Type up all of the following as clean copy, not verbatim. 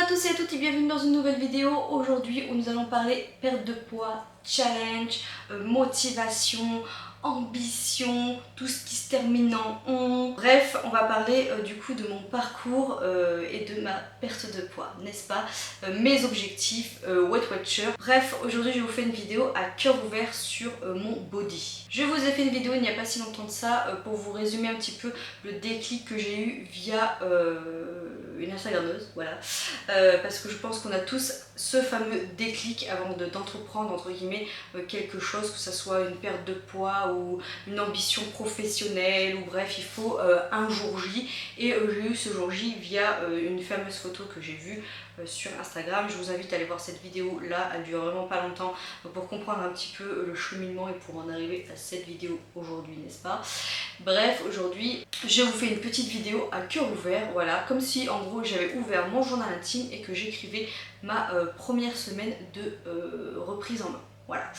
tous et à toutes et bienvenue dans une nouvelle vidéo. Aujourd'hui où nous allons parler perte de poids, challenge, motivation, ambition, tout ce qui se termine en on. Bref, on va parler du coup de mon parcours et de ma perte de poids, n'est-ce pas? Mes objectifs, Weight Watcher. Bref, aujourd'hui je vous fais une vidéo à cœur ouvert sur mon body. Je vous ai fait une vidéo il n'y a pas si longtemps de ça pour vous résumer un petit peu le déclic que j'ai eu via une Instagrammeuse, voilà. Parce que je pense qu'on a tous ce fameux déclic avant d'entreprendre entre guillemets quelque chose, que ce soit une perte de poids ou une ambition professionnelle, ou bref, il faut un jour J. Et j'ai eu ce jour J via une fameuse photo que j'ai vue sur Instagram. Je vous invite à aller voir cette vidéo là, elle dure vraiment pas longtemps pour comprendre un petit peu le cheminement et pour en arriver à cette vidéo aujourd'hui, n'est-ce pas? Bref, aujourd'hui je vous fais une petite vidéo à cœur ouvert, voilà, comme si en gros j'avais ouvert mon journal intime et que j'écrivais ma première semaine de reprise en main. Voilà.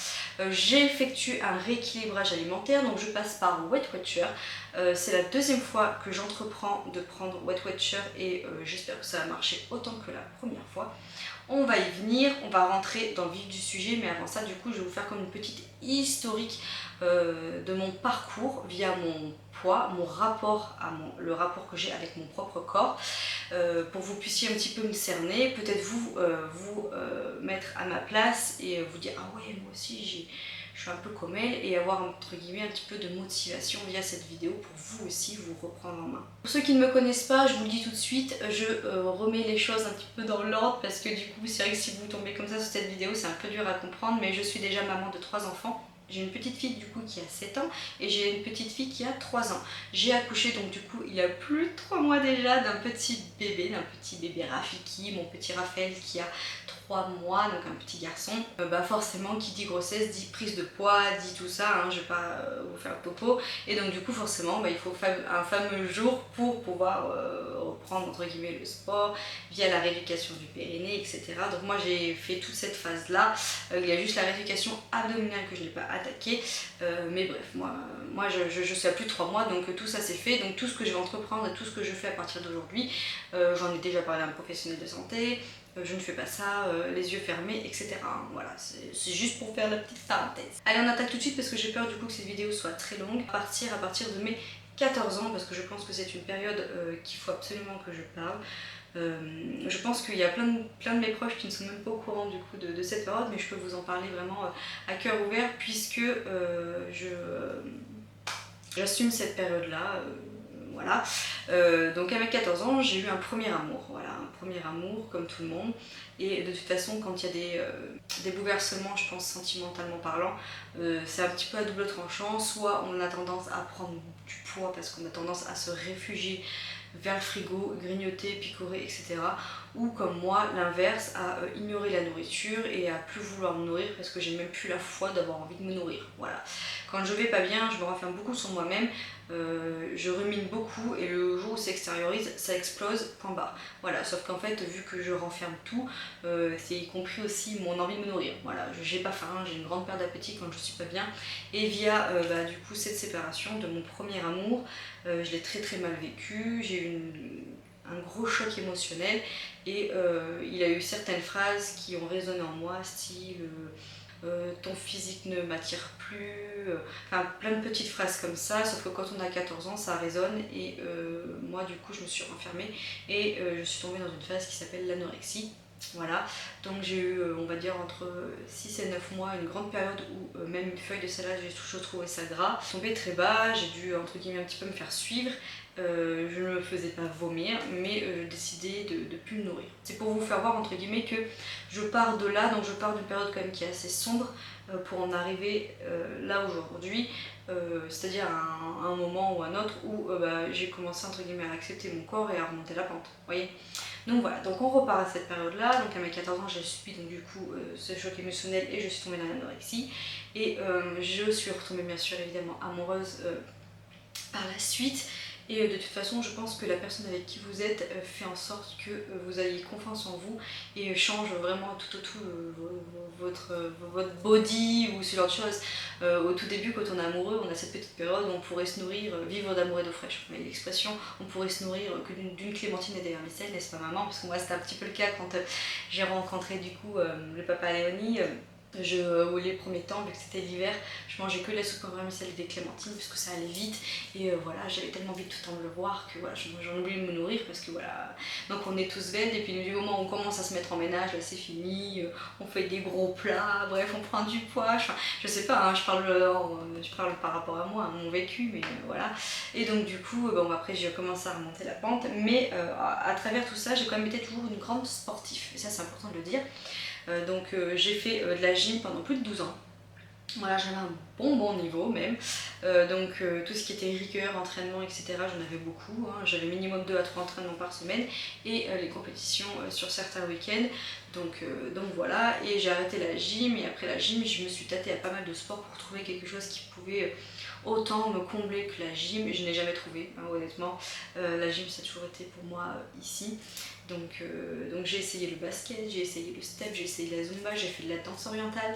J'ai effectué un rééquilibrage alimentaire, donc je passe par Weight Watcher. C'est la deuxième fois que j'entreprends de prendre Weight Watcher et j'espère que ça va marcher autant que la première fois. On va y venir, on va rentrer dans le vif du sujet, mais avant ça, du coup, je vais vous faire comme une petite historique de mon parcours via mon poids, mon rapport à le rapport que j'ai avec mon propre corps, pour que vous puissiez un petit peu me cerner, peut-être vous mettre à ma place et vous dire ah ouais, moi aussi je suis un peu comme elle, et avoir entre guillemets un petit peu de motivation via cette vidéo pour vous aussi vous reprendre en main. Pour ceux qui ne me connaissent pas, je vous le dis tout de suite, je remets les choses un petit peu dans l'ordre parce que du coup c'est vrai que si vous tombez comme ça sur cette vidéo c'est un peu dur à comprendre, mais je suis déjà maman de 3 enfants. J'ai une petite fille du coup qui a 7 ans et j'ai une petite fille qui a 3 ans. J'ai accouché donc du coup il y a plus de 3 mois déjà d'un petit bébé Rafiki, mon petit Raphaël qui a 3 mois, donc un petit garçon. Forcément qui dit grossesse dit prise de poids, dit tout ça, hein, je vais pas vous faire le topo. Et donc du coup forcément il faut un fameux jour pour pouvoir reprendre entre guillemets le sport via la rééducation du périnée, etc. Donc moi j'ai fait toute cette phase là. Il y a juste la rééducation abdominale que je n'ai pas attaquée, mais bref, moi je suis à plus de 3 mois, donc tout ça c'est fait. Donc tout ce que je vais entreprendre et tout ce que je fais à partir d'aujourd'hui, j'en ai déjà parlé à un professionnel de santé, je ne fais pas ça les yeux fermés, etc. Voilà, c'est juste pour faire la petite parenthèse. Allez, on attaque tout de suite parce que j'ai peur du coup que cette vidéo soit très longue. À partir de mes 14 ans, parce que je pense que c'est une période qu'il faut absolument que je parle. Je pense qu'il y a plein de mes proches qui ne sont même pas au courant du coup de cette période, mais je peux vous en parler vraiment à cœur ouvert puisque j'assume cette période-là. Voilà. Donc à mes 14 ans, j'ai eu un premier amour, voilà, un premier amour comme tout le monde. Et de toute façon, quand il y a des bouleversements, je pense sentimentalement parlant, c'est un petit peu à double tranchant. Soit on a tendance à prendre du poids parce qu'on a tendance à se réfugier vers le frigo, grignoter, picorer, etc. Ou comme moi, l'inverse, à ignorer la nourriture et à plus vouloir me nourrir parce que j'ai même plus la foi d'avoir envie de me nourrir. Voilà. Quand je vais pas bien, je me renferme beaucoup sur moi-même, je rumine beaucoup et le jour où ça extériorise, ça explose, point barre. Voilà, sauf qu'en fait, vu que je renferme tout, c'est y compris aussi mon envie de me nourrir. Voilà, j'ai pas faim, j'ai une grande perte d'appétit quand je suis pas bien. Et via du coup cette séparation de mon premier amour, je l'ai très mal vécu, j'ai eu un gros choc émotionnel et il a eu certaines phrases qui ont résonné en moi, style ton physique ne m'attire plus, enfin plein de petites phrases comme ça, sauf que quand on a 14 ans ça résonne et moi du coup je me suis renfermée et je suis tombée dans une phase qui s'appelle l'anorexie. Voilà, donc j'ai eu, on va dire, entre 6 et 9 mois, une grande période où même une feuille de salade, je trouvais ça gras. Tombé très bas, j'ai dû, entre guillemets, un petit peu me faire suivre. Je ne me faisais pas vomir, mais je décidais de plus me nourrir. C'est pour vous faire voir, entre guillemets, que je pars de là, donc je pars d'une période quand même qui est assez sombre pour en arriver là aujourd'hui. C'est-à-dire à un moment ou un autre où j'ai commencé entre guillemets à accepter mon corps et à remonter la pente, voyez. Donc voilà, donc on repart à cette période-là. Donc à mes 14 ans, j'ai subi donc du coup ce choc émotionnel et je suis tombée dans l'anorexie. Et je suis retombée bien sûr évidemment amoureuse par la suite. Et de toute façon je pense que la personne avec qui vous êtes fait en sorte que vous ayez confiance en vous et change vraiment tout votre body ou ce genre de choses. Au tout début quand on est amoureux, on a cette petite période où on pourrait se nourrir, vivre d'amour et d'eau fraîche. Mais l'expression on pourrait se nourrir que d'une clémentine et des vermicelles, n'est-ce pas maman? Parce que moi c'était un petit peu le cas quand j'ai rencontré du coup le papa Léonie. Les premiers temps, vu que c'était l'hiver, je mangeais que la soupe en vermicelle et des clémentines parce que ça allait vite et voilà, j'avais tellement envie de tout le temps de le voir que voilà, j'en oublie de me nourrir parce que voilà, donc on est tous bêtes et puis du moment où on commence à se mettre en ménage, là c'est fini, on fait des gros plats, bref on prend du poids, enfin, je sais pas, hein, je parle par rapport à moi, à mon vécu, mais voilà, et donc du coup, bon après j'ai commencé à remonter la pente, mais à travers tout ça j'ai quand même été toujours une grande sportive, et ça c'est important de le dire. J'ai fait de la gym pendant plus de 12 ans. Voilà, j'avais un bon niveau même. Tout ce qui était rigueur, entraînement, etc. j'en avais beaucoup. Hein. J'avais minimum 2 à 3 entraînements par semaine et les compétitions sur certains week-ends. Donc voilà, et j'ai arrêté la gym et après la gym je me suis tâtée à pas mal de sports pour trouver quelque chose qui pouvait autant me combler que la gym. Je n'ai jamais trouvé, hein, honnêtement. La gym ça a toujours été pour moi ici. Donc j'ai essayé le basket, j'ai essayé le step, j'ai essayé la zumba, j'ai fait de la danse orientale.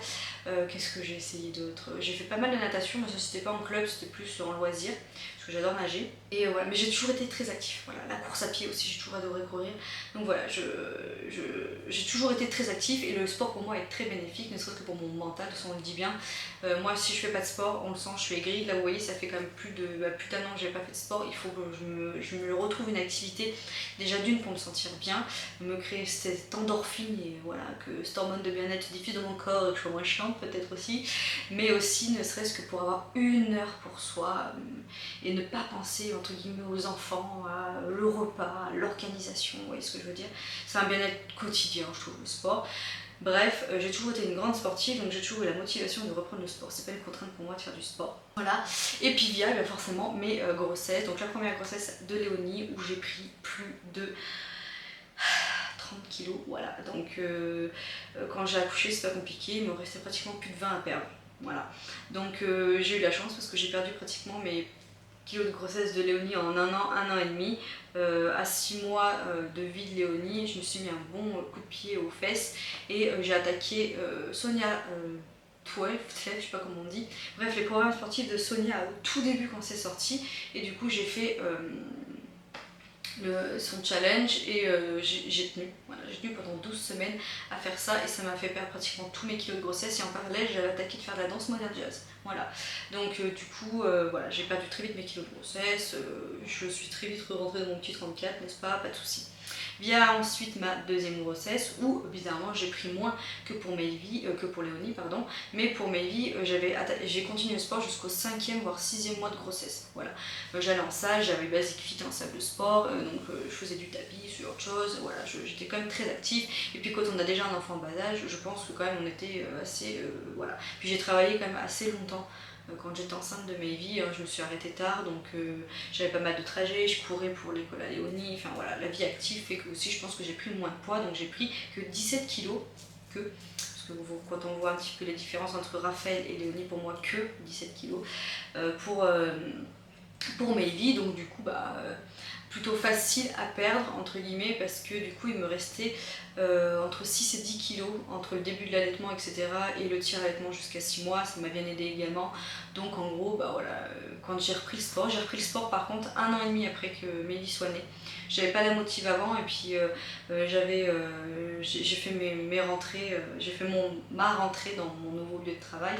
Qu'est-ce que j'ai essayé d'autre? J'ai fait pas mal de natation, mais ça c'était pas en club, c'était plus en loisir, parce que j'adore nager. Et voilà, mais j'ai toujours été très active. Voilà, la course à pied aussi, j'ai toujours adoré courir. Donc voilà, j'ai toujours été très active et le sport pour moi est très bénéfique, ne serait-ce que pour mon mental, de toute façon on le dit bien. Moi si je fais pas de sport, on le sent, je suis aigrie. Là vous voyez, ça fait quand même plus d'un an que j'ai pas fait de sport. Il faut que je me retrouve une activité, déjà d'une pour me sentir bien, me créer cette endorphine et voilà, que cette hormone de bien-être se diffuse dans mon corps et que je sois moins chiante peut-être aussi, mais aussi ne serait-ce que pour avoir une heure pour soi et ne pas penser entre guillemets aux enfants, à le repas, à l'organisation, vous voyez ce que je veux dire. C'est un bien-être quotidien je trouve le sport. Bref, j'ai toujours été une grande sportive, donc j'ai toujours eu la motivation de reprendre le sport. C'est pas une contrainte pour moi de faire du sport. Voilà. Et puis via forcément mes grossesses. Donc la première grossesse de Léonie où j'ai pris plus de 30 kilos, voilà. Donc quand j'ai accouché c'est pas compliqué, il me restait pratiquement plus de 20 à perdre. Voilà. Donc j'ai eu la chance parce que j'ai perdu pratiquement mes kilos de grossesse de Léonie en un an et demi. À 6 mois de vie de Léonie, je me suis mis un bon coup de pied aux fesses et j'ai attaqué Sonia 12, je sais pas comment on dit. Bref, les programmes sportifs de Sonia au tout début quand c'est sorti. Et du coup j'ai fait son challenge et j'ai tenu. Voilà, j'ai tenu pendant 12 semaines à faire ça et ça m'a fait perdre pratiquement tous mes kilos de grossesse et en parallèle j'avais attaqué de faire de la danse moderne jazz. Voilà, donc du coup voilà, j'ai perdu très vite mes kilos de grossesse, je suis très vite rentrée dans mon petit 34, n'est-ce pas, pas de soucis. Vient ensuite ma deuxième grossesse où bizarrement j'ai pris moins que pour Maëvie, que pour Léonie pardon, mais pour Maëvie j'ai continué le sport jusqu'au 5e voire 6e mois de grossesse. Voilà, j'allais en salle, j'avais Basic Fit en salle de sport, je faisais du tapis, sur autre chose, voilà, j'étais quand même très active et puis quand on a déjà un enfant en bas âge, je pense que quand même on était assez, voilà, puis j'ai travaillé quand même assez longtemps. Quand j'étais enceinte de Maëvie, je me suis arrêtée tard, donc j'avais pas mal de trajets, je courais pour l'école à Léonie, enfin voilà, la vie active fait que aussi je pense que j'ai pris moins de poids, donc j'ai pris que 17 kilos, parce que quand on voit un petit peu les différences entre Raphaël et Léonie, pour moi que 17 kilos, pour Maëvie, donc du coup plutôt facile à perdre entre guillemets parce que du coup il me restait entre 6 et 10 kilos entre le début de l'allaitement etc et le tir-allaitement jusqu'à 6 mois, ça m'a bien aidé également. Donc en gros voilà, quand j'ai repris le sport par contre un an et demi après que Mélie soit née. J'avais pas la motive avant et puis j'ai fait mes rentrées, j'ai fait ma rentrée dans mon nouveau lieu de travail,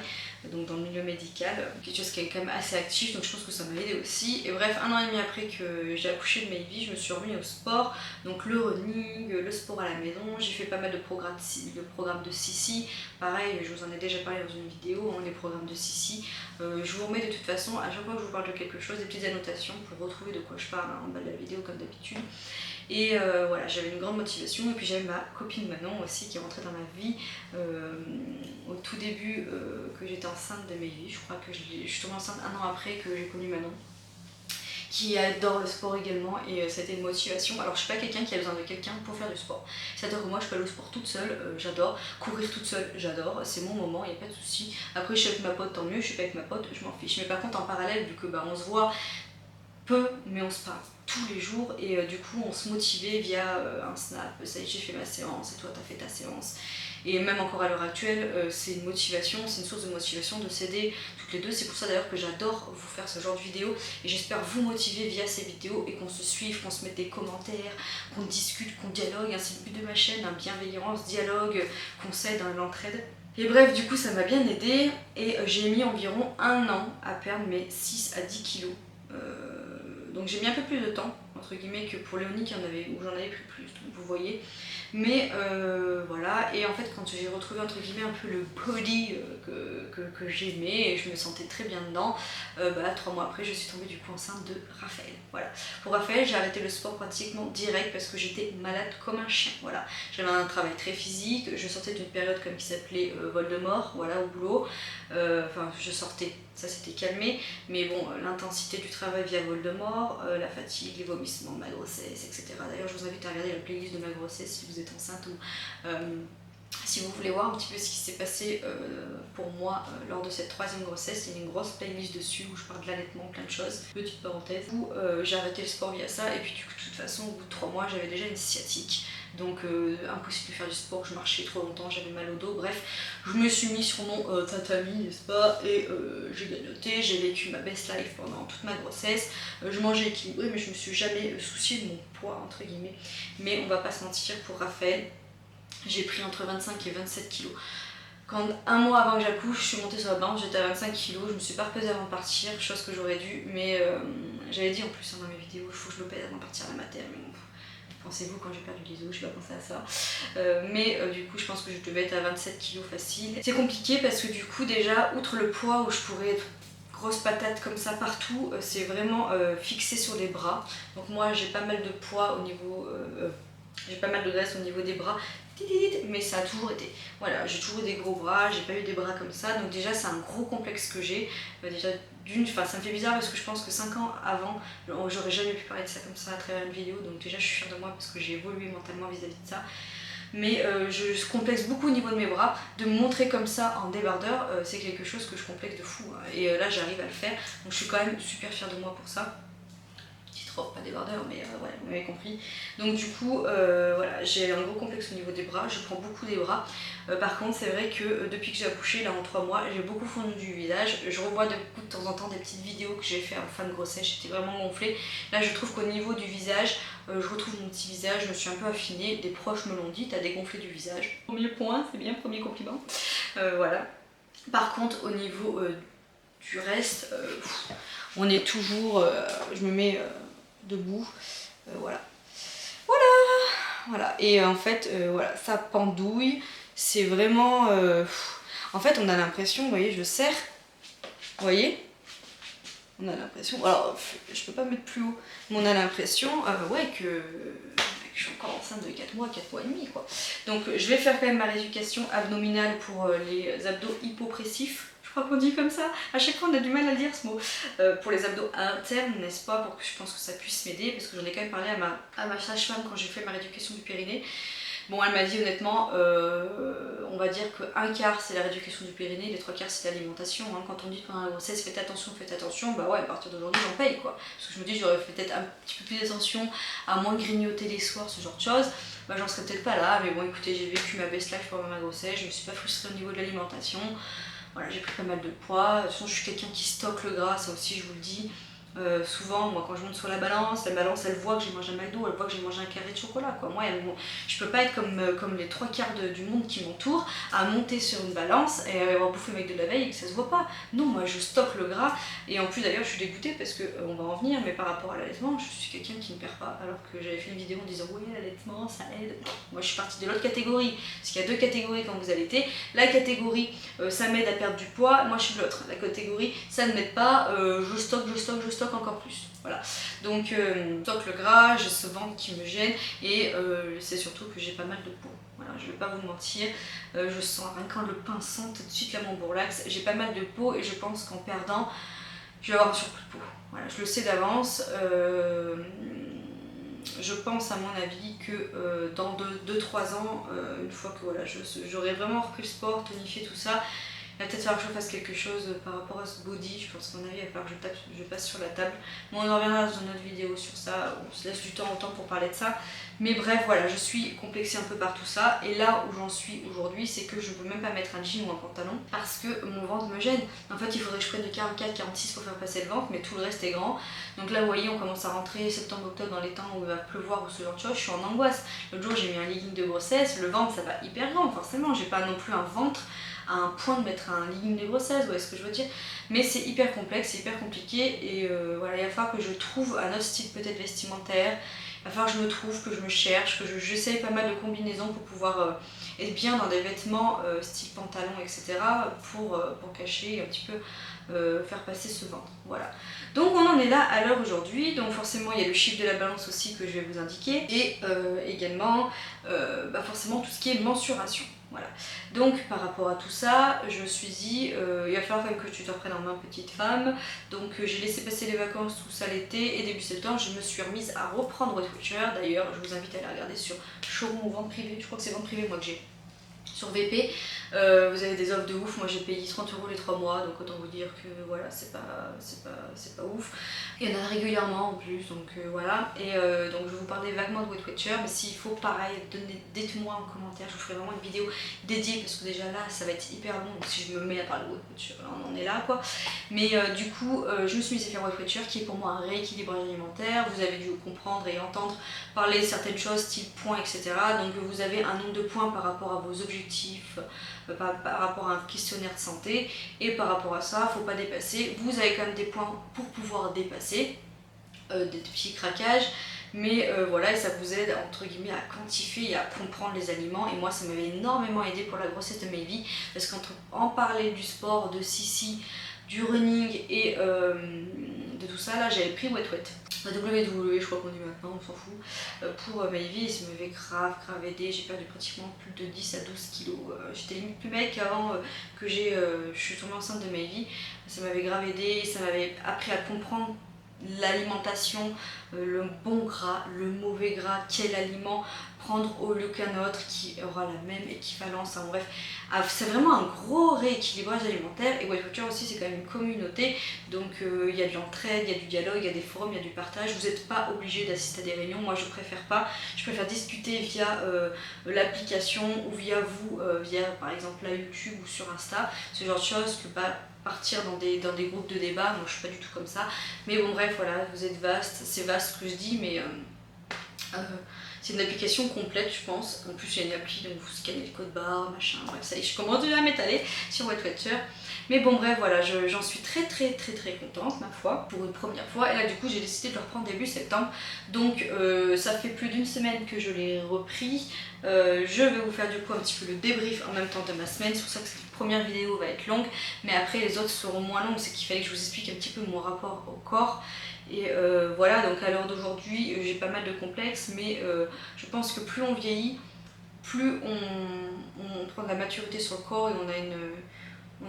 donc dans le milieu médical, quelque chose qui est quand même assez actif, donc je pense que ça m'a aidé aussi. Et bref, un an et demi après que j'ai accouché de Maëvie, je me suis remis au sport, donc le running, le sport à la maison, j'ai fait pas mal de programmes de Sissi, pareil, je vous en ai déjà parlé dans une vidéo, hein, les programmes de Sissi. Je vous remets de toute façon, à chaque fois que je vous parle de quelque chose, des petites annotations pour retrouver de quoi je parle en bas de la vidéo comme d'habitude. Et voilà, j'avais une grande motivation et puis j'avais ma copine Manon aussi qui est rentrée dans ma vie au tout début que j'étais enceinte de Maëvie. Je crois que je suis tombée enceinte un an après que j'ai connu Manon, qui adore le sport également et ça a été une motivation. Alors je suis pas quelqu'un qui a besoin de quelqu'un pour faire du sport, c'est-à-dire que moi je peux aller au sport toute seule, j'adore, courir toute seule, j'adore, c'est mon moment, il n'y a pas de souci. Après je suis avec ma pote, tant mieux, je suis pas avec ma pote, je m'en fiche. Mais par contre en parallèle, vu que on se voit peu, mais on se parle tous les jours et du coup on se motivait via un snap, ça y est j'ai fait ma séance et toi t'as fait ta séance. Et même encore à l'heure actuelle, c'est une motivation, c'est une source de motivation de s'aider toutes les deux. C'est pour ça d'ailleurs que j'adore vous faire ce genre de vidéos et j'espère vous motiver via ces vidéos et qu'on se suive, qu'on se mette des commentaires, qu'on discute, qu'on dialogue. C'est le but de ma chaîne, bienveillance, dialogue, qu'on s'aide, l'entraide. Et bref, du coup ça m'a bien aidé et j'ai mis environ 1 an à perdre mes 6 à 10 kilos. Donc j'ai mis un peu plus de temps, entre guillemets, que pour Léonie où j'en avais pris plus, donc vous voyez. Mais voilà, et en fait quand j'ai retrouvé entre guillemets un peu le body que j'aimais et je me sentais très bien dedans, 3 mois après je suis tombée du coup enceinte de Raphaël. Voilà. Pour Raphaël j'ai arrêté le sport pratiquement direct parce que j'étais malade comme un chien. Voilà. J'avais un travail très physique, je sortais d'une période comme qui s'appelait Voldemort, voilà, au boulot. Enfin je sortais, ça s'était calmé, mais bon, l'intensité du travail via Voldemort, la fatigue, les vomissements, ma grossesse, etc. D'ailleurs je vous invite à regarder la playlist de ma grossesse si vous êtes enceinte ou si vous voulez voir un petit peu ce qui s'est passé pour moi lors de cette 3e grossesse. Il y a une grosse playlist dessus où je parle de l'allaitement, plein de choses. Petite parenthèse, où j'ai arrêté le sport via ça et puis du coup, de toute façon au bout de 3 mois j'avais déjà une sciatique. Donc impossible de faire du sport, je marchais trop longtemps, j'avais mal au dos, bref, je me suis mis sur mon tatami, n'est-ce pas, et j'ai grignoté, j'ai vécu ma best life pendant toute ma grossesse, je mangeais équilibré mais je me suis jamais souciée de mon poids entre guillemets, mais on va pas se mentir, pour Raphaël, j'ai pris entre 25 et 27 kilos. Quand 1 mois avant que j'accouche, je suis montée sur la balance, j'étais à 25 kilos, je me suis pas repesée avant de partir, chose que j'aurais dû, mais j'avais dit en plus dans mes vidéos, il faut que je me pèse avant de partir à la mater, mais bon, pensez-vous quand j'ai perdu les os, je vais pas penser à ça. Du coup je pense que je devais être à 27 kilos facile. C'est compliqué parce que du coup déjà, outre le poids où je pourrais être grosse patate comme ça partout, c'est vraiment fixé sur les bras. Donc moi j'ai pas mal de poids au niveau... j'ai pas mal de graisse au niveau des bras, mais ça a toujours été. Voilà, j'ai toujours eu des gros bras, j'ai pas eu des bras comme ça, donc déjà c'est un gros complexe que j'ai. Déjà ça me fait bizarre parce que je pense que 5 ans avant, j'aurais jamais pu parler de ça comme ça à travers une vidéo, donc déjà je suis fière de moi parce que j'ai évolué mentalement vis-à-vis de ça. Mais je complexe beaucoup au niveau de mes bras, de me montrer comme ça en débardeur, c'est quelque chose que je complexe de fou, hein. Et là j'arrive à le faire, donc je suis quand même super fière de moi pour ça. Pas débardeur, mais ouais, vous m'avez compris. Donc du coup, voilà, j'ai un gros complexe au niveau des bras, je prends beaucoup des bras. Par contre, c'est vrai que depuis que j'ai accouché, là en 3 mois, j'ai beaucoup fondu du visage. Je revois de temps en temps des petites vidéos que j'ai fait en fin de grossesse, j'étais vraiment gonflée. Là, je trouve qu'au niveau du visage, je retrouve mon petit visage, je me suis un peu affinée. Des proches me l'ont dit, t'as dégonflé du visage. Premier point, c'est bien, premier compliment. Voilà. Par contre, au niveau du reste, on est toujours... je me mets... debout, voilà. Voilà, et en fait, voilà, ça pendouille, c'est vraiment... en fait, on a l'impression, vous voyez, je serre, vous voyez, on a l'impression, alors, je peux pas mettre plus haut, mais on a l'impression, ouais, que je suis encore enceinte de 4 mois, 4 mois et demi, quoi. Donc, je vais faire quand même ma rééducation abdominale pour les abdos hypopressifs. Je crois qu'on dit comme ça, à chaque fois on a du mal à dire ce mot, pour les abdos internes, n'est-ce pas, pour que je pense que ça puisse m'aider, parce que j'en ai quand même parlé à ma sage-femme quand j'ai fait ma rééducation du périnée. Bon, elle m'a dit honnêtement, on va dire que 1/4 c'est la rééducation du périnée, les 3/4 c'est l'alimentation, hein. Quand on dit pendant la grossesse faites attention, bah ouais, à partir d'aujourd'hui j'en paye quoi. Parce que je me dis j'aurais fait peut-être un petit peu plus d'attention à moins grignoter les soirs, ce genre de choses, bah j'en serais peut-être pas là, mais bon écoutez, j'ai vécu ma best life pendant ma grossesse, je me suis pas frustrée au niveau de l'alimentation. Voilà, j'ai pris pas mal de poids. De toute façon, je suis quelqu'un qui stocke le gras, ça aussi je vous le dis. Souvent, moi quand je monte sur la balance elle voit que j'ai mangé un McDo, elle voit que j'ai mangé un carré de chocolat, quoi. Moi, je peux pas être comme les 3/4 du monde qui m'entoure, à monter sur une balance et avoir bouffé le McDo de la veille et que ça se voit pas. Non, moi je stocke le gras, et en plus d'ailleurs je suis dégoûtée parce que, on va en venir, mais par rapport à l'allaitement, je suis quelqu'un qui ne perd pas, alors que j'avais fait une vidéo en disant oui, l'allaitement ça aide. Moi je suis partie de l'autre catégorie, parce qu'il y a 2 catégories quand vous allaitez. La catégorie ça m'aide à perdre du poids, moi je suis de l'autre. La catégorie ça ne m'aide pas, je stocke encore plus. Voilà. Donc je stocke le gras, j'ai ce ventre qui me gêne, et c'est surtout que j'ai pas mal de peau. Voilà, je vais pas vous mentir, je sens rien quand le pinçant tout de suite là mon bourlax, j'ai pas mal de peau et je pense qu'en perdant, je vais avoir un surplus de peau. Voilà, je le sais d'avance. Je pense à mon avis que dans 2-3 ans, une fois que voilà, j'aurai vraiment repris le sport, tonifié tout ça, Il va peut-être falloir que je fasse quelque chose par rapport à ce body. Je pense qu'à mon avis, il va falloir que je passe sur la table. Bon, on en reviendra dans une autre vidéo sur ça. On se laisse du temps au temps pour parler de ça. Mais bref, voilà, je suis complexée un peu par tout ça. Et là où j'en suis aujourd'hui, c'est que je ne peux même pas mettre un jean ou un pantalon parce que mon ventre me gêne. En fait, il faudrait que je prenne du 44-46 pour faire passer le ventre, mais tout le reste est grand. Donc là, vous voyez, on commence à rentrer septembre-octobre dans les temps où il va pleuvoir ou ce genre de choses. Je suis en angoisse. L'autre jour, j'ai mis un legging de grossesse. Le ventre, ça va hyper grand, forcément. J'ai pas non plus un ventre à un point de mettre un legging de grossesse, vous voyez ce que je veux dire. Mais c'est hyper complexe, c'est hyper compliqué. Et voilà, il va falloir que je trouve un autre style peut-être vestimentaire. Il va falloir que je me trouve, que je me cherche, que j'essaye pas mal de combinaisons pour pouvoir être bien dans des vêtements style pantalon, etc. pour cacher un petit peu, faire passer ce ventre. Voilà. Donc on en est là à l'heure aujourd'hui. Donc forcément il y a le chiffre de la balance aussi que je vais vous indiquer. Et également forcément tout ce qui est mensuration. Voilà. Donc par rapport à tout ça, je me suis dit, il va falloir quand même que tu te reprennes en main, petite femme. Donc j'ai laissé passer les vacances, tout ça l'été, et début septembre, je me suis remise à reprendre Weight Watchers. D'ailleurs, je vous invite à aller regarder sur Showroom ou Vente Privée, je crois que c'est Vente Privée moi que j'ai. Sur VP, vous avez des offres de ouf. Moi j'ai payé 30 € les 3 mois, donc autant vous dire que voilà, c'est pas ouf. Il y en a régulièrement en plus, donc voilà. Et donc je vais vous parler vaguement de Weight Watchers, mais s'il faut pareil, dites-moi en commentaire, je vous ferai vraiment une vidéo dédiée parce que déjà là ça va être hyper long, donc si je me mets à parler de Weight Watchers, on en est là quoi. Mais du coup, je me suis mise à faire Weight Watchers qui est pour moi un rééquilibrage alimentaire. Vous avez dû comprendre et entendre parler de certaines choses, type points, etc. Donc vous avez un nombre de points par rapport à vos objectifs, par rapport à un questionnaire de santé, et par rapport à ça, faut pas dépasser. Vous avez quand même des points pour pouvoir dépasser, des petits craquages, mais voilà, et ça vous aide entre guillemets à quantifier et à comprendre les aliments. Et moi ça m'avait énormément aidé pour la grossesse de Mayvi, parce qu'entre en parler du sport, de Sissi, du running et de tout ça, là j'avais pris Wet Wet. La WWE, je crois qu'on dit maintenant, on s'en fout. Pour Mayvi, ça m'avait grave aidé. J'ai perdu pratiquement plus de 10 à 12 kilos. J'étais limite plus maigre qu'avant que je suis tombée enceinte de Mayvi. Ça m'avait grave aidé, ça m'avait appris à comprendre l'alimentation, le bon gras, le mauvais gras, quel aliment prendre au lieu qu'un autre qui aura la même équivalence, hein, bref. C'est vraiment un gros rééquilibrage alimentaire, et Weight Watchers aussi c'est quand même une communauté, donc il y a de l'entraide, il y a du dialogue, il y a des forums, il y a du partage. Vous n'êtes pas obligé d'assister à des réunions, moi je préfère pas, je préfère discuter via l'application ou via vous, via par exemple la YouTube ou sur Insta, ce genre de choses, que partir dans des groupes de débat. Moi je suis pas du tout comme ça, mais bon bref voilà, vous êtes vaste, c'est vaste ce que je dis, mais c'est une application complète je pense. En plus il y a une appli, donc vous scannez le code barre, machin, bref ça y est, je commence déjà à m'étaler sur Weight Watchers. Mais bon bref voilà, j'en suis très contente ma foi, pour une première fois. Et là du coup j'ai décidé de le reprendre début septembre. Donc ça fait plus d'une semaine que je l'ai repris. Je vais vous faire du coup un petit peu le débrief en même temps de ma semaine. C'est pour ça que cette première vidéo va être longue, mais après les autres seront moins longues. C'est qu'il fallait que je vous explique un petit peu mon rapport au corps. Et voilà, donc à l'heure d'aujourd'hui j'ai pas mal de complexes, mais je pense que plus on vieillit, plus on prend de la maturité sur le corps, et on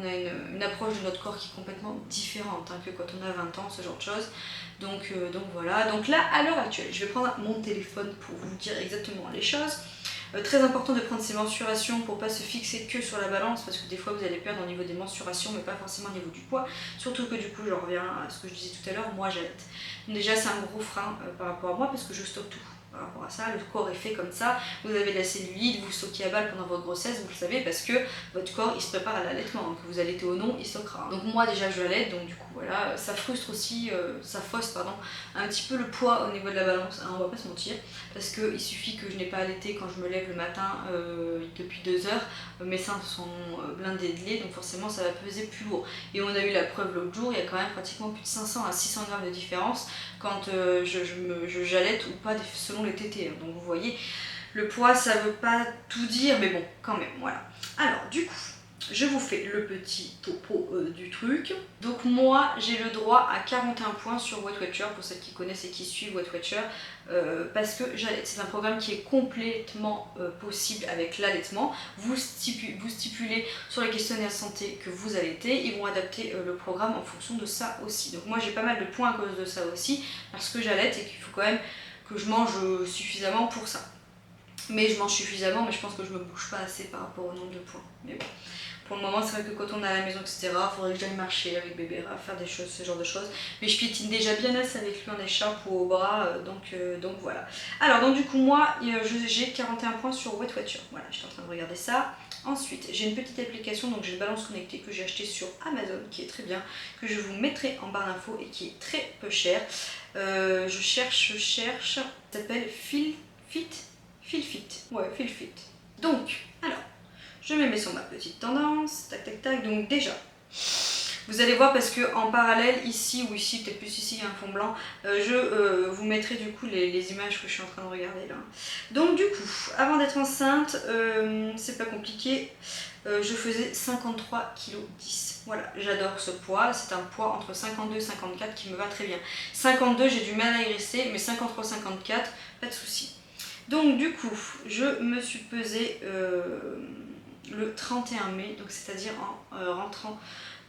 a une approche de notre corps qui est complètement différente hein, que quand on a 20 ans, ce genre de choses. Donc voilà, donc là à l'heure actuelle, je vais prendre mon téléphone pour vous dire exactement les choses. Très important de prendre ses mensurations pour pas se fixer que sur la balance, parce que des fois vous allez perdre au niveau des mensurations mais pas forcément au niveau du poids. Surtout que du coup je reviens à ce que je disais tout à l'heure, moi j'allaite. Déjà c'est un gros frein par rapport à moi, parce que je stocke tout. Par rapport à ça, le corps est fait comme ça, vous avez de la cellulite, vous stockez à balle pendant votre grossesse, vous le savez, parce que votre corps il se prépare à l'allaitement, que vous allaitez ou non, il stockera. Donc moi déjà je l'allaite, donc du coup voilà, ça frustre aussi, ça fausse pardon, un petit peu le poids au niveau de la balance, hein, on va pas se mentir, parce qu'il suffit que je n'ai pas allaité quand je me lève le matin depuis 2 heures, mes seins sont blindés de lait, donc forcément ça va peser plus lourd. Et on a eu la preuve l'autre jour, il y a quand même pratiquement plus de 500 à 600 grammes de différence quand j'allaite ou pas selon les tétés. Donc vous voyez, le poids ça veut pas tout dire, mais bon quand même voilà. Alors du coup je vous fais le petit topo du truc. Donc moi j'ai le droit à 41 points sur Weight Watchers, pour celles qui connaissent et qui suivent Weight Watchers, parce que j'allaite. C'est un programme qui est complètement possible avec l'allaitement. Vous stipulez sur les questionnaires santé que vous allaitez, ils vont adapter le programme en fonction de ça aussi. Donc moi j'ai pas mal de points à cause de ça aussi, parce que j'allaite et qu'il faut quand même que je mange suffisamment pour ça. Mais je mange suffisamment, mais je pense que je me bouge pas assez par rapport au nombre de points. Mais bon, pour le moment, c'est vrai que quand on est à la maison, etc., il faudrait que j'aille marcher avec bébé, faire des choses, ce genre de choses. Mais je piétine déjà bien assez avec lui en écharpe ou au bras, donc voilà. Alors, donc du coup, moi, j'ai 41 points sur Wet Watcher. Voilà, j'étais en train de regarder ça. Ensuite, j'ai une petite application, donc j'ai une balance connectée que j'ai achetée sur Amazon, qui est très bien, que je vous mettrai en barre d'infos et qui est très peu chère. Je cherche, ça s'appelle Feelfit. Ouais, Feelfit. Donc, alors, je me mets sur ma petite tendance, tac tac tac, donc déjà, vous allez voir parce que en parallèle, ici ou ici, peut-être plus ici, il y a un fond blanc, je vous mettrai du coup les images que je suis en train de regarder là. Donc du coup, avant d'être enceinte, c'est pas compliqué, je faisais 53,10 kg. Voilà, j'adore ce poids, c'est un poids entre 52 et 54 qui me va très bien. 52, j'ai du mal à y rester, mais 53-54, pas de souci. Donc du coup, je me suis pesée le 31 mai, donc c'est-à-dire en rentrant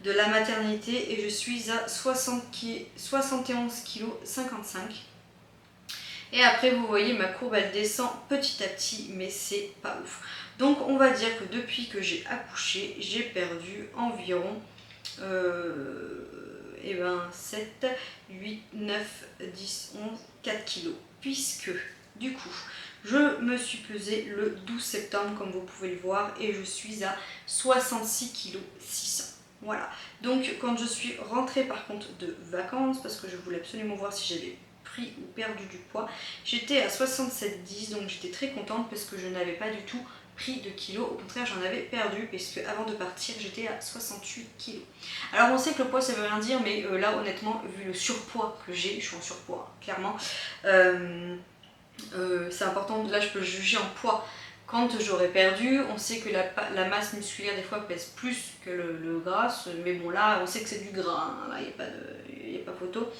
de la maternité, et je suis à 71,55 kg. Et après, vous voyez, ma courbe, elle descend petit à petit, mais c'est pas ouf. Donc on va dire que depuis que j'ai accouché, j'ai perdu environ 7, 8, 9, 10, 11, 4 kilos. Puisque, du coup, je me suis pesée le 12 septembre, comme vous pouvez le voir, et je suis à 66 kg 600. Voilà. Donc, quand je suis rentrée par contre de vacances, parce que je voulais absolument voir si j'avais pris ou perdu du poids, j'étais à 67,10, donc j'étais très contente parce que je n'avais pas du tout pris de kilos, au contraire j'en avais perdu puisque avant de partir j'étais à 68 kilos. Alors on sait que le poids ça veut rien dire, mais là honnêtement vu le surpoids que j'ai, je suis en surpoids clairement, c'est important, là je peux juger en poids quand j'aurai perdu. On sait que la masse musculaire des fois pèse plus que le gras, mais bon là on sait que c'est du gras, hein, là il n'y a pas photo.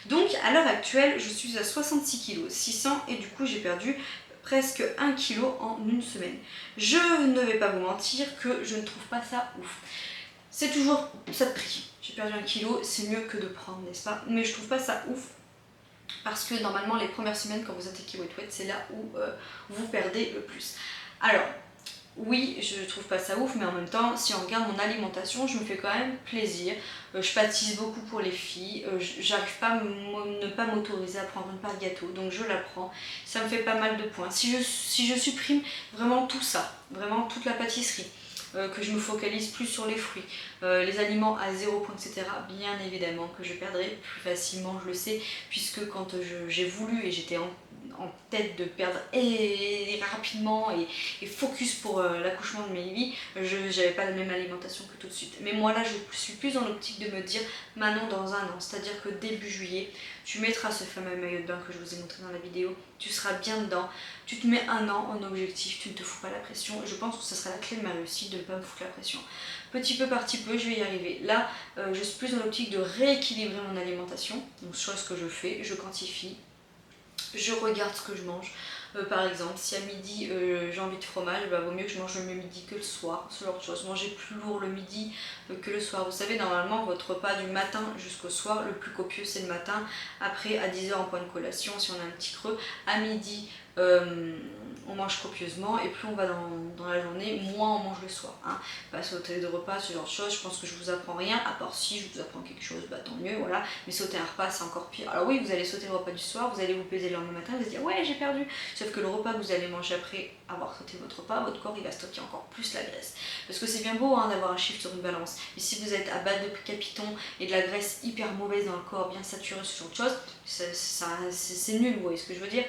Donc à l'heure actuelle je suis à 66 kg 600 et du coup j'ai perdu presque 1 kg en une semaine. Je ne vais pas vous mentir que je ne trouve pas ça ouf. C'est toujours ça de prix. J'ai perdu 1 kg, c'est mieux que de prendre, n'est-ce pas? Mais je trouve pas ça ouf. Parce que normalement les premières semaines quand vous attaquez Wet Wet, c'est là où vous perdez le plus. Alors oui, je trouve pas ça ouf, mais en même temps, si on regarde mon alimentation, je me fais quand même plaisir. Je pâtisse beaucoup pour les filles, j'arrive pas à ne pas m'autoriser à prendre une part de gâteau, donc je la prends. Ça me fait pas mal de points. Si je supprime vraiment tout ça, vraiment toute la pâtisserie, que je me focalise plus sur les fruits, les aliments à 0 point, etc. Bien évidemment que je perdrai plus facilement, je le sais, puisque quand j'ai voulu et j'étais en tête de perdre et rapidement et focus pour l'accouchement de Mélie, j'avais pas la même alimentation que tout de suite. Mais moi là je suis plus dans l'optique de me dire maintenant dans un an, c'est-à-dire que début juillet, tu mettras ce fameux maillot de bain que je vous ai montré dans la vidéo, tu seras bien dedans, tu te mets un an en objectif, tu ne te fous pas la pression, et je pense que ce sera la clé de ma réussite de ne pas me foutre la pression. Petit peu par petit peu, je vais y arriver. Là, je suis plus dans l'optique de rééquilibrer mon alimentation, donc sur ce que je fais, je quantifie, je regarde ce que je mange. Par exemple, si à midi j'ai envie de fromage, bah, vaut mieux que je mange le midi que le soir, ce genre de choses. Manger plus lourd le midi que le soir. Vous savez, normalement, votre repas du matin jusqu'au soir, le plus copieux c'est le matin. Après, à 10 h en point de collation, si on a un petit creux. À midi, on mange copieusement, et plus on va dans la journée, moins on mange le soir. Hein. Pas sauter de repas, ce genre de choses, je pense que je vous apprends rien, à part si je vous apprends quelque chose, bah tant mieux, voilà. Mais sauter un repas, c'est encore pire. Alors oui, vous allez sauter le repas du soir, vous allez vous peser le lendemain matin, vous allez dire ouais j'ai perdu. Sauf que le repas que vous allez manger après avoir sauté votre repas, votre corps il va stocker encore plus la graisse. Parce que c'est bien beau hein, d'avoir un chiffre sur une balance, mais si vous êtes à bas de capiton et de la graisse hyper mauvaise dans le corps, bien saturée, ce genre de choses, c'est nul, vous voyez ce que je veux dire.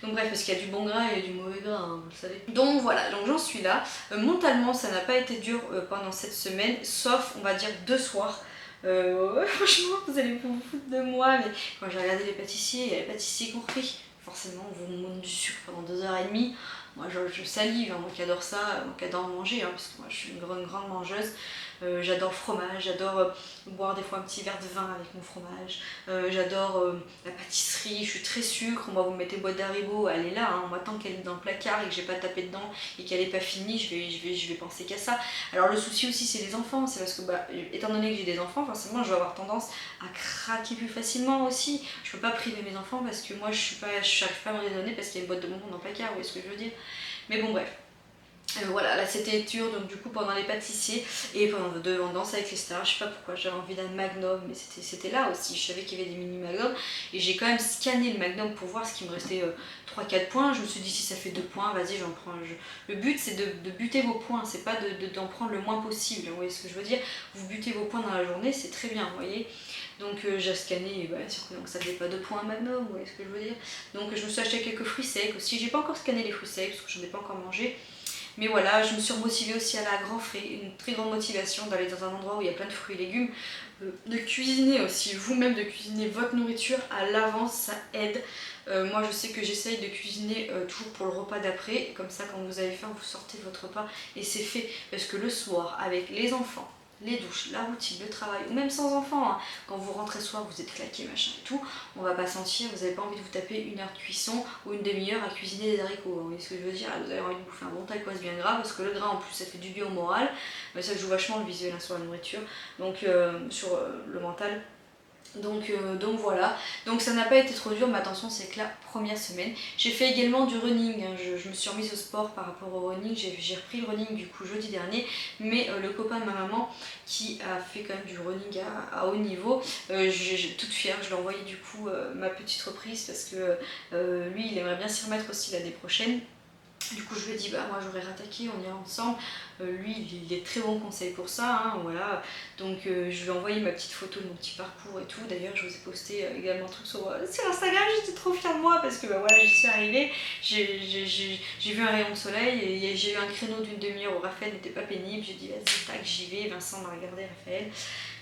Donc bref, parce qu'il y a du bon gras et il y a du mauvais gras, hein, vous le savez. Donc voilà, donc j'en suis là. Mentalement, ça n'a pas été dur pendant cette semaine, sauf, on va dire, 2 soirs. Franchement, vous allez vous foutre de moi, mais quand j'ai regardé les pâtissiers, il y a les pâtissiers compris. Forcément, on vous montre du sucre pendant 2 h 30. Moi, je salive, hein, moi qui adore ça, moi qui adore manger, hein, parce que moi, je suis une grande mangeuse. J'adore le fromage, j'adore boire des fois un petit verre de vin avec mon fromage, j'adore la pâtisserie, je suis très sucre. Moi vous me mettez boîte d'Haribo, elle est là, hein. Moi tant qu'elle est dans le placard et que j'ai pas tapé dedans et qu'elle est pas finie, je vais penser qu'à ça. Alors le souci aussi c'est les enfants, c'est parce que bah, étant donné que j'ai des enfants, forcément je vais avoir tendance à craquer plus facilement aussi. Je peux pas priver mes enfants parce que moi je n'arrive pas à me raisonner parce qu'il y a une boîte de bonbons dans le placard, vous voyez ce que je veux dire. Mais bon bref. Voilà, là c'était dur, donc du coup pendant les pâtissiers et pendant devant Danse avec les stars, je sais pas pourquoi j'avais envie d'un Magnum, mais c'était là aussi, je savais qu'il y avait des mini Magnum et j'ai quand même scanné le Magnum pour voir ce qui me restait 3-4 points. Je me suis dit si ça fait 2 points, vas-y j'en prends. Le but c'est de buter vos points, c'est pas d'en prendre le moins possible, vous voyez ce que je veux dire. Vous butez vos points dans la journée, c'est très bien, vous voyez. Donc j'ai scanné, et voilà, donc ça faisait pas 2 points Magnum, vous voyez ce que je veux dire. Donc je me suis acheté quelques fruits secs aussi, j'ai pas encore scanné les fruits secs parce que j'en ai pas encore mangé. Mais voilà, je me suis remotivée aussi à la grand frais, une très grande motivation d'aller dans un endroit où il y a plein de fruits et légumes, de cuisiner aussi, vous-même de cuisiner votre nourriture à l'avance, ça aide. Moi je sais que j'essaye de cuisiner toujours pour le repas d'après, comme ça quand vous avez faim vous sortez votre repas et c'est fait. Parce que le soir avec les enfants, les douches, la routine, le travail, ou même sans enfants, hein, quand vous rentrez le soir, vous êtes claqué, machin et tout, on va pas sentir, vous n'avez pas envie de vous taper 1 heure de cuisson ou une demi-heure à cuisiner des haricots, vous voyez ce que je veux dire. Vous avez envie de bouffer un bon taille-poisse bien gras, parce que le gras en plus ça fait du bien au moral, mais ça joue vachement le visuel hein, sur la nourriture, donc sur le mental. Donc voilà, donc ça n'a pas été trop dur, mais attention c'est que la première semaine. J'ai fait également du running, hein. Je me suis remise au sport par rapport au running, j'ai repris le running du coup jeudi dernier, mais le copain de ma maman qui a fait quand même du running à haut niveau, j'ai toute fière, je lui ai envoyé du coup ma petite reprise parce que lui il aimerait bien s'y remettre aussi l'année prochaine. Du coup je lui ai dit bah moi j'aurais rattaqué, on ira ensemble. Lui il est très bon conseil pour ça, hein, voilà. Donc je lui ai envoyé ma petite photo de mon petit parcours et tout. D'ailleurs je vous ai posté également un truc sur Instagram, j'étais trop fière de moi parce que bah voilà j'y suis arrivée. J'ai vu un rayon de soleil et j'ai eu un créneau d'une demi-heure où Raphaël n'était pas pénible. J'ai dit vas-y tac j'y vais, Vincent m'a regardé, Raphaël.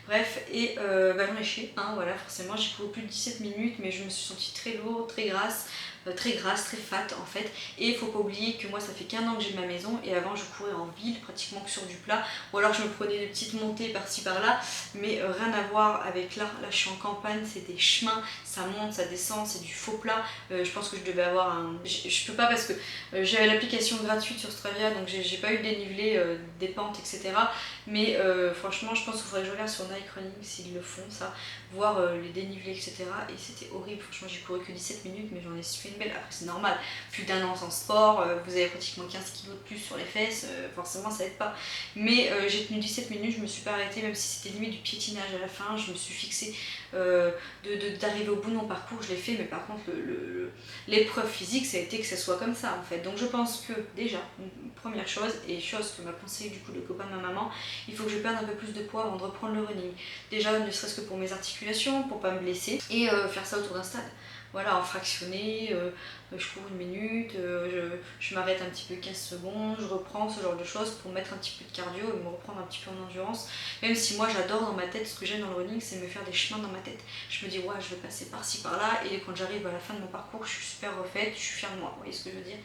Bref, et bah, j'en ai chié, hein, voilà, forcément j'ai couru plus de 17 minutes, mais je me suis sentie très lourde, très grasse, très fat en fait. Et il faut pas oublier que moi ça fait qu'1 an que j'ai ma maison, et avant je courais en ville, pratiquement que sur du plat, ou alors je me prenais des petites montées par-ci par-là, mais rien à voir avec là je suis en campagne, c'est des chemins, ça monte, ça descend, c'est du faux plat. Je pense que je devais avoir un... Je peux pas parce que j'avais l'application gratuite sur Strava, donc j'ai pas eu le dénivelé des pentes, etc. Mais franchement, je pense qu'il faudrait que je regarde sur Nike Running s'ils le font, ça, voir les dénivelés, etc. Et c'était horrible, franchement, j'ai couru que 17 minutes, mais j'en ai fait une belle. Après, c'est normal, plus d'1 an sans sport, vous avez pratiquement 15 kilos de plus sur les fesses, forcément, ça aide pas. Mais j'ai tenu 17 minutes, je me suis pas arrêtée, même si c'était limite du piétinage à la fin, je me suis fixée d'arriver au bout de mon parcours, je l'ai fait, mais par contre, l'épreuve physique, ça a été que ça soit comme ça, en fait. Donc, je pense que, déjà, une première chose, et chose que m'a conseillé du coup le copain de ma maman, il faut que je perde un peu plus de poids avant de reprendre le running. Déjà, ne serait-ce que pour mes articulations, pour pas me blesser, et faire ça autour d'un stade. Voilà, en fractionné, je cours 1 minute, je m'arrête un petit peu 15 secondes, je reprends ce genre de choses pour mettre un petit peu de cardio et me reprendre un petit peu en endurance. Même si moi j'adore dans ma tête, ce que j'aime dans le running, c'est me faire des chemins dans ma tête. Je me dis ouais, je vais passer par-ci par-là, et quand j'arrive à la fin de mon parcours, je suis super refaite, je suis fière de moi, vous voyez ce que je veux dire.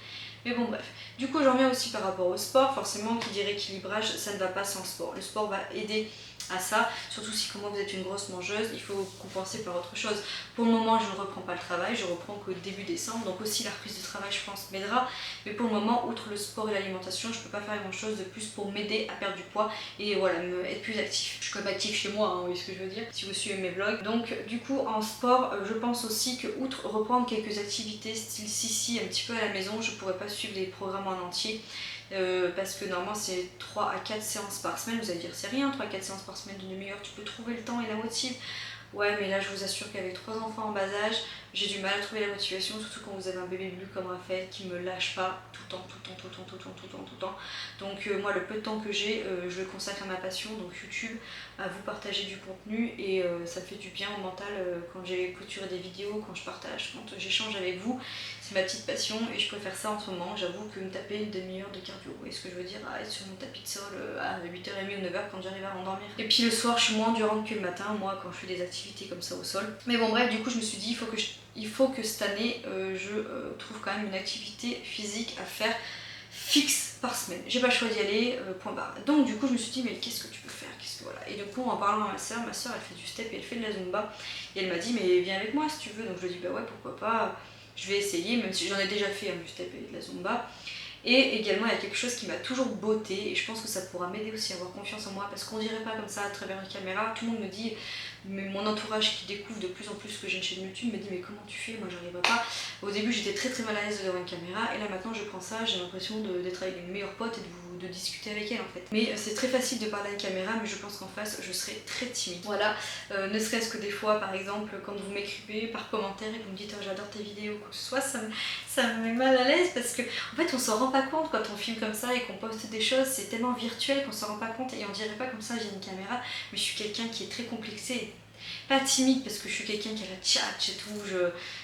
Mais bon bref, du coup j'en reviens aussi par rapport au sport, forcément qui dit rééquilibrage, ça ne va pas sans le sport. Le sport va aider à ça, surtout si comme moi vous êtes une grosse mangeuse, il faut compenser par autre chose. Pour le moment je ne reprends pas le travail, je reprends qu'au début décembre, donc aussi la reprise de travail je pense m'aidera, mais pour le moment outre le sport et l'alimentation je peux pas faire grand chose de plus pour m'aider à perdre du poids et voilà, être plus actif. Je suis quand même active chez moi, hein, vous voyez ce que je veux dire, si vous suivez mes vlogs. Donc du coup en sport je pense aussi que outre reprendre quelques activités style Sissi un petit peu à la maison, je pourrais pas suivre les programmes en entier. Parce que normalement c'est 3 à 4 séances par semaine, vous allez dire c'est rien, 3 à 4 séances par semaine d'une demi-heure, tu peux trouver le temps et la motive. Ouais mais là je vous assure qu'avec 3 enfants en bas âge, j'ai du mal à trouver la motivation, surtout quand vous avez un bébé bleu comme Raphaël qui me lâche pas tout le temps. Donc moi le peu de temps que j'ai, je le consacre à ma passion, donc YouTube, à vous partager du contenu et ça me fait du bien au mental quand j'ai clôturé des vidéos, quand je partage, quand j'échange avec vous. C'est ma petite passion et je préfère ça en ce moment, j'avoue, que me taper une demi-heure de cardio. Vous voyez ce que je veux dire, à être sur mon tapis de sol à 8h30 ou 9h quand j'arrive à m'endormir. Et puis le soir, je suis moins endurante que le matin, moi, quand je fais des activités comme ça au sol. Mais bon bref, du coup je me suis dit, il faut que cette année, je trouve quand même une activité physique à faire fixe par semaine. J'ai pas le choix d'y aller, point barre. Donc du coup je me suis dit mais qu'est-ce que tu peux faire, voilà. Et du coup en parlant à ma soeur elle fait du step et elle fait de la zumba et elle m'a dit mais viens avec moi si tu veux. Donc je lui ai dit bah ouais pourquoi pas, je vais essayer même si j'en ai déjà fait du step et de la zumba. Et également il y a quelque chose qui m'a toujours bottée et je pense que ça pourra m'aider aussi à avoir confiance en moi parce qu'on dirait pas comme ça à travers une caméra. Tout le monde me dit, mais mon entourage qui découvre de plus en plus que j'ai une chaîne YouTube me dit mais comment tu fais, moi j'arriverai pas. Au début j'étais très mal à l'aise devant une caméra et là maintenant je prends ça, j'ai l'impression d'être avec une meilleure pote et de discuter avec elle en fait. Mais c'est très facile de parler à une caméra mais je pense qu'en face je serai très timide. Voilà, ne serait-ce que des fois par exemple quand vous m'écrivez par commentaire et que vous me dites oh, j'adore tes vidéos ou quoi que ce soit, ça me met mal à l'aise parce que en fait on s'en rend pas compte quand on filme comme ça et qu'on poste des choses, c'est tellement virtuel qu'on s'en rend pas compte et on dirait pas comme ça j'ai une caméra, mais je suis quelqu'un qui est très complexé. Pas timide parce que je suis quelqu'un qui a la tchatch et tout,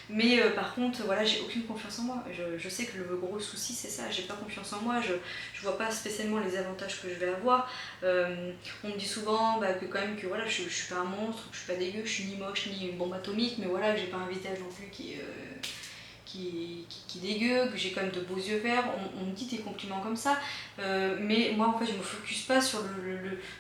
mais par contre voilà j'ai aucune confiance en moi. Je sais que le gros souci c'est ça, j'ai pas confiance en moi, je vois pas spécialement les avantages que je vais avoir. On me dit souvent que quand même que voilà je suis pas un monstre, que je suis pas dégueu, que je suis ni moche ni une bombe atomique, mais voilà que j'ai pas un visage non plus qui dégueu, que j'ai quand même de beaux yeux verts, on me dit des compliments comme ça, mais moi en fait je me focus pas sur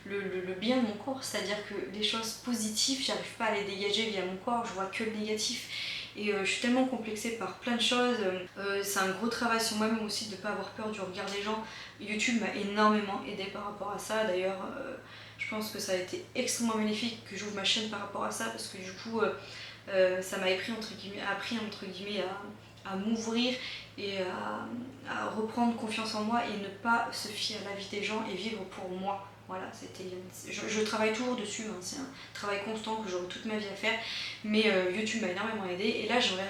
le bien de mon corps, c'est-à-dire que les choses positives, j'arrive pas à les dégager via mon corps, je vois que le négatif. Et je suis tellement complexée par plein de choses, c'est un gros travail sur moi-même aussi de ne pas avoir peur du regard des gens. YouTube m'a énormément aidé par rapport à ça, d'ailleurs je pense que ça a été extrêmement bénéfique que j'ouvre ma chaîne par rapport à ça, parce que du coup ça m'a appris entre guillemets à m'ouvrir et à reprendre confiance en moi et ne pas se fier à la vie des gens et vivre pour moi. Voilà, je travaille toujours dessus, hein, c'est un travail constant que j'aurai toute ma vie à faire, mais YouTube m'a énormément aidé et là j'aimerais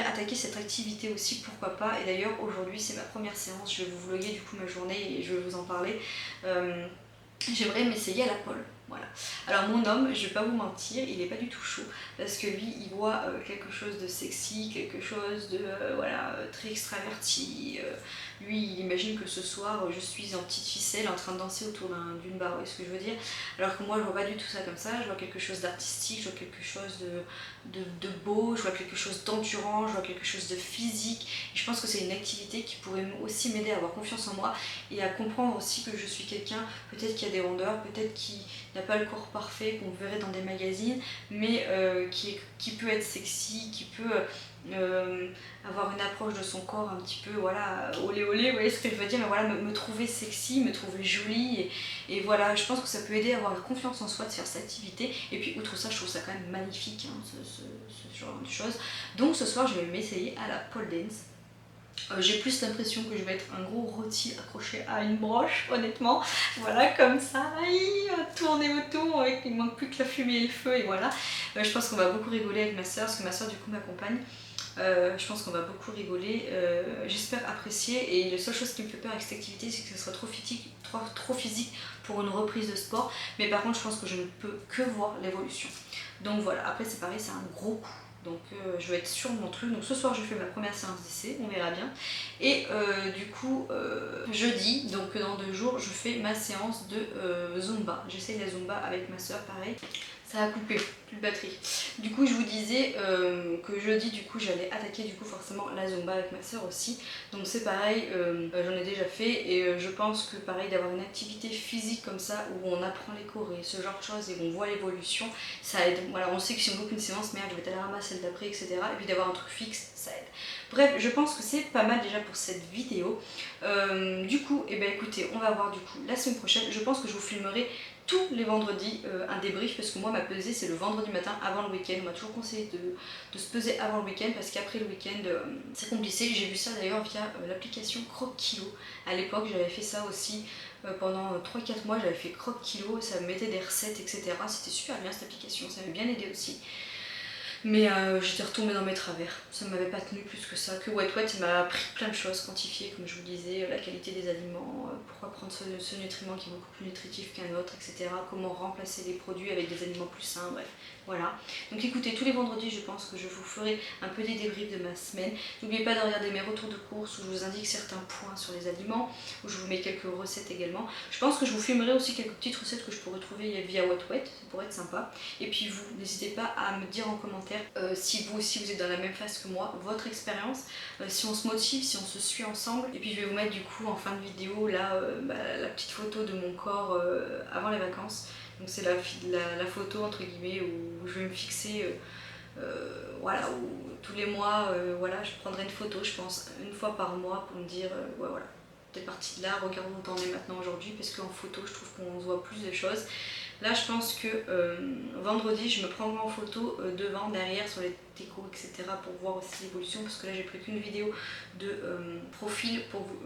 attaquer cette activité aussi, pourquoi pas. Et d'ailleurs aujourd'hui c'est ma première séance, je vais vous vlogger du coup ma journée et je vais vous en parler. J'aimerais m'essayer à la pole. Voilà. Alors mon homme, je vais pas vous mentir, il est pas du tout chaud parce que lui il voit quelque chose de sexy, quelque chose de voilà, très extraverti. Lui il imagine que ce soir je suis en petite ficelle en train de danser autour d'une barre, vous voyez ce que je veux dire? Alors que moi je vois pas du tout ça comme ça, je vois quelque chose d'artistique, je vois quelque chose de beau, je vois quelque chose d'endurant, je vois quelque chose de physique. Et je pense que c'est une activité qui pourrait aussi m'aider à avoir confiance en moi et à comprendre aussi que je suis quelqu'un peut-être qui a des rondeurs, peut-être qui n'a pas le corps parfait qu'on verrait dans des magazines, mais qui peut être sexy, qui peut avoir une approche de son corps un petit peu, voilà, olé olé, vous voyez ce que je veux dire, mais voilà, me trouver sexy, me trouver jolie, et voilà, je pense que ça peut aider à avoir confiance en soi de faire cette activité, et puis outre ça, je trouve ça quand même magnifique, hein, ce genre de choses. Donc ce soir, je vais m'essayer à la pole dance. J'ai plus l'impression que je vais être un gros rôti accroché à une broche, honnêtement. Voilà, comme ça, tourner autour, il ne manque plus que la fumée et le feu, et voilà. Je pense qu'on va beaucoup rigoler avec ma soeur, parce que ma soeur du coup m'accompagne. Je pense qu'on va beaucoup rigoler, j'espère apprécier, et la seule chose qui me fait peur avec cette activité c'est que ce soit trop physique pour une reprise de sport, mais par contre je pense que je ne peux que voir l'évolution. Donc voilà, après c'est pareil, c'est un gros coup. Donc je vais être sûre de mon truc. Donc ce soir je fais ma première séance d'essai, on verra bien. Et du coup jeudi, donc dans 2 jours, je fais ma séance de Zumba. J'essaye la Zumba avec ma soeur, pareil. Ça a coupé, plus de batterie. Du coup je vous disais que jeudi du coup j'allais attaquer du coup forcément la Zumba avec ma soeur aussi. Donc c'est pareil, j'en ai déjà fait et je pense que pareil d'avoir une activité physique comme ça où on apprend les chorés, ce genre de choses et on voit l'évolution, ça aide. Voilà, on sait que si on loupe une séance, merde je vais être à la ramasse celle d'après, etc. Et puis d'avoir un truc fixe, ça aide. Bref, je pense que c'est pas mal déjà pour cette vidéo. Du coup, et ben écoutez, on va voir du coup la semaine prochaine. Je pense que je vous filmerai tous les vendredis un débrief parce que moi ma pesée c'est le vendredi matin avant le week-end. On m'a toujours conseillé de se peser avant le week-end parce qu'après le week-end c'est compliqué. J'ai vu ça d'ailleurs via l'application Croque Kilo. À l'époque j'avais fait ça aussi pendant 3-4 mois, j'avais fait Croque Kilo, ça me mettait des recettes etc. C'était super bien cette application, ça m'avait bien aidé aussi. Mais j'étais retombée dans mes travers, ça ne m'avait pas tenu plus que ça. Que Wet Wet m'a appris plein de choses quantifiées, comme je vous disais, la qualité des aliments, pourquoi prendre ce nutriment qui est beaucoup plus nutritif qu'un autre, etc. Comment remplacer les produits avec des aliments plus sains, bref. Voilà. Donc écoutez, tous les vendredis, je pense que je vous ferai un peu des débriefs de ma semaine. N'oubliez pas de regarder mes retours de course où je vous indique certains points sur les aliments, où je vous mets quelques recettes également. Je pense que je vous filmerai aussi quelques petites recettes que je pourrais trouver via Wet Wet, ça pourrait être sympa. Et puis vous, n'hésitez pas à me dire en commentaire si vous aussi vous êtes dans la même phase que moi, votre expérience, si on se motive, si on se suit ensemble. Et puis je vais vous mettre du coup en fin de vidéo là la petite photo de mon corps avant les vacances. Donc c'est la photo entre guillemets où je vais me fixer voilà, où tous les mois, voilà, je prendrai une photo, je pense, une fois par mois pour me dire, ouais voilà, t'es parti de là, regarde où t'en es maintenant aujourd'hui, parce qu'en photo, je trouve qu'on voit plus de choses. Là, je pense que vendredi, je me prendrai en photo devant, derrière, sur les décos, etc. pour voir aussi l'évolution, parce que là, j'ai pris qu'une vidéo de profil pour vous...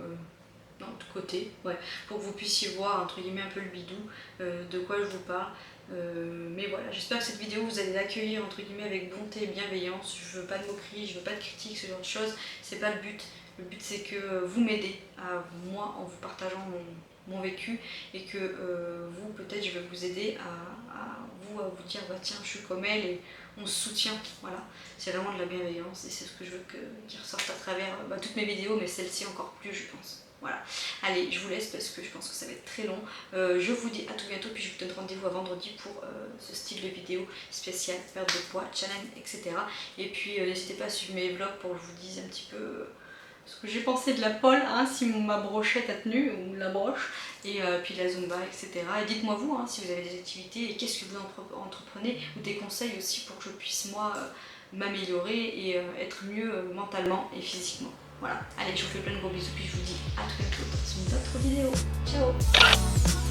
non, de côté, ouais, pour que vous puissiez voir entre guillemets un peu le bidou, de quoi je vous parle. Mais voilà, j'espère que cette vidéo vous allez l'accueillir entre guillemets avec bonté et bienveillance. Je veux pas de moquerie, je veux pas de critique, ce genre de choses, c'est pas le but. Le but c'est que vous m'aidez à moi en vous partageant mon vécu et que vous peut-être je vais vous aider à vous dire bah tiens je suis comme elle et on se soutient, voilà, c'est vraiment de la bienveillance et c'est ce que je veux qu'il ressorte à travers toutes mes vidéos mais celle-ci encore plus je pense. Voilà, allez, je vous laisse parce que je pense que ça va être très long. Je vous dis à tout bientôt, puis je vous donne rendez-vous à vendredi pour ce style de vidéo spécial, perte de poids, challenge, etc. Et puis n'hésitez pas à suivre mes vlogs pour que je vous dise un petit peu ce que j'ai pensé de la pole, hein, si ma brochette a tenu, ou la broche, et puis la Zumba, etc. Et dites-moi vous, hein, si vous avez des activités, et qu'est-ce que vous entreprenez, ou des conseils aussi pour que je puisse moi m'améliorer et être mieux mentalement et physiquement. Voilà, allez, je vous fais plein de gros bisous, puis je vous dis à tout bientôt dans une autre vidéo. Ciao!